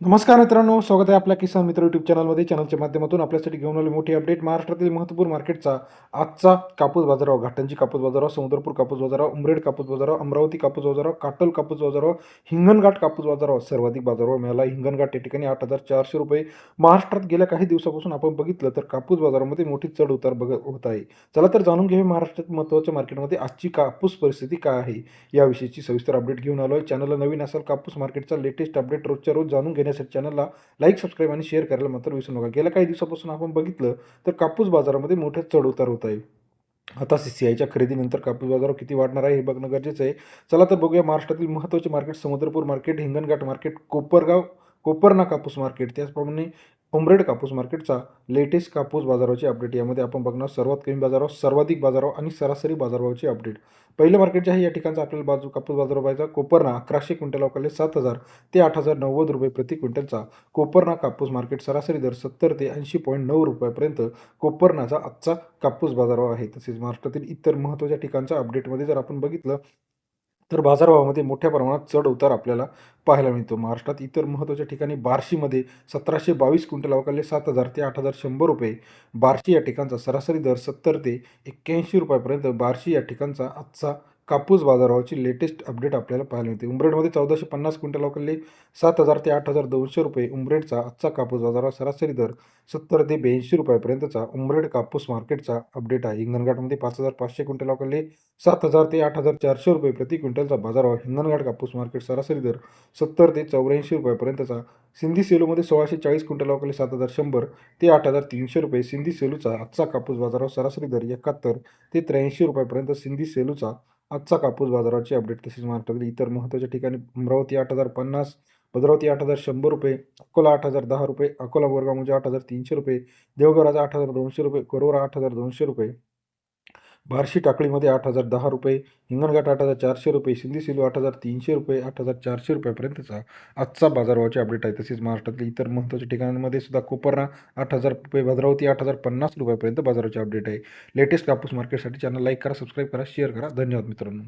नमस्कार मित्रांनो, स्वागत आहे आपल्या किसान मित्र यूट्यूब चॅनलमध्ये. चॅनलच्या माध्यमातून आपल्यासाठी घेऊन आलो मोठी अपडेट. महाराष्ट्रातील महत्त्वपूर्ण मार्केटचा आजचा कापूस बाजारावर, घाटंजी कापूस बाजारावर, समुद्रपूर कापूस बाजारावर, उमरेड कापूस बाजारावर, अमरावती कापूस बाजारावर, काटोल कापूस बाजारावर, हिंगणघाट कापूस बाजारावर सर्वाधिक बाजारावर मिळाला. हिंगणघाट या ठिकाणी 8,400 रुपये. महाराष्ट्रात गेल्या काही दिवसापासून आपण बघितलं तर कापूस बाजारामध्ये मोठी चढ उतार होत आहे. चला तर जाणून घेऊया महाराष्ट्रात महत्त्वाच्या मार्केटमध्ये आजची कापूस परिस्थिती काय आहे याविषयीची सविस्तर अपडेट घेऊन आलो आहे. चॅनलला नवीन असाल, कापूस मार्केटचा लेटेस्ट अपडेट रोजच्या रोज जाणून घेण्यासाठी चॅनलला लाईक, सबस्क्राईब आणि शेअर करायला मात्र विसरू नका. गेल्या काही दिवसापासून आपण बघितलं तर कापूस बाजारामध्ये मोठे चढ-उतार होत आहे. आता CCIच्या खरेदीनंतर कापूस बाजारावर किती वाढणार आहे हे बघणं गरजेचं आहे. चला तर बघूया महाराष्ट्रातील महत्त्वाचे market: Samudrapur market, Hinganghat market, Koparna कापूस मार्केट, त्याचप्रमाणे उमरेड कापूस मार्केटचा लेटेस्ट कापूस बाजाराची अपडेट. यामध्ये आपण बघणार सर्वात कमी बाजारावर, सर्वाधिक बाजारावर आणि सरासरी बाजारभावाची अपडेट. पहिलं मार्केट जे आहे या ठिकाणचा आपल्याला कापूस बाजार पाहायचा. कोपरना 1100 क्विंटल अवकाले 7,000 ते 8,090 रुपये प्रति क्विंटलचा कोपरना कापूस मार्केट. सरासरी दर 70 ते 80.9 रुपयापर्यंत कोपरनाचा आजचा कापूस बाजारभाव आहे. तसेच महाराष्ट्रातील इतर महत्त्वाच्या ठिकाणच्या अपडेटमध्ये जर आपण बघितलं तर बाजारभावामध्ये मोठ्या प्रमाणात चढ उतार आपल्याला पाहायला मिळतो. महाराष्ट्रात इतर महत्त्वाच्या ठिकाणी बार्शीमध्ये 1722 क्विंटल अवकाले 7,000 ते 8,100 रुपये. बार्शी या ठिकाणचा सरासरी दर 70 ते 81 रुपयापर्यंत बार्शी या ठिकाणचा आजचा कापूस बाजारभावाची लेटेस्ट अपडेट आपल्याला पाहायला मिळते. उमरेडमध्ये 1450 क्विंटल अवकाले 7,000 ते 8,200 रुपये. उमरेडचा आजचा कापूस बाजारावर सरासरी दर 70 ते 82 रुपयापर्यंतचा उमरेड कापूस मार्केटचा अपडेट आहे. हिंगणघाटमध्ये 5,500 क्विंटल अवकाले 7,000 ते 8,400 रुपये प्रति क्विंटलचा बाजारभाव. हिंगणघाट कापूस मार्केट सरासरी दर 70 ते 84 रुपयापर्यंतचा. सिंधी सेलूमध्ये 1640 क्विंटल अवकाले 7,100 ते 8,300 रुपये. सिंधी सेलूचा आजचा कापूस बाजारावर सरासरी दर 71 ते 83 रुपयापर्यंत सिंधी सेलूचा आजचा कापूस बाजाराची अपडेट. तसेच महाराष्ट्रातील इतर महत्त्वाच्या ठिकाणी अमरावती 8,050, भद्रावती 8,100 रुपये, अकोला 8,010 रुपये, अकोला बोरगाव म्हणजे 8,300 रुपये, देवगड 8,200 रुपये, करोरा 8,200 रुपये, बार्शी टाकळीमध्ये 8,010 रुपये, हिंगणघाट 8,400 रुपये, सिंधी सेलू 8,300 रुपये, 8,400 रुपयापर्यंतचा आजचा बाजारभावाची अपडेट आहे. तसेच महाराष्ट्रातील इतर महत्त्वाच्या ठिकाणांमध्ये सुद्धा कोपरना 8,000 रुपये, भद्रावती 8,050 रुपयापर्यंत बाजाराची अपडेट आहे. लेटेस्ट कापूस मार्केटसाठी चॅनल लाईक करा, सबस्क्राईब करा, शेअर करा. धन्यवाद मित्रांनो.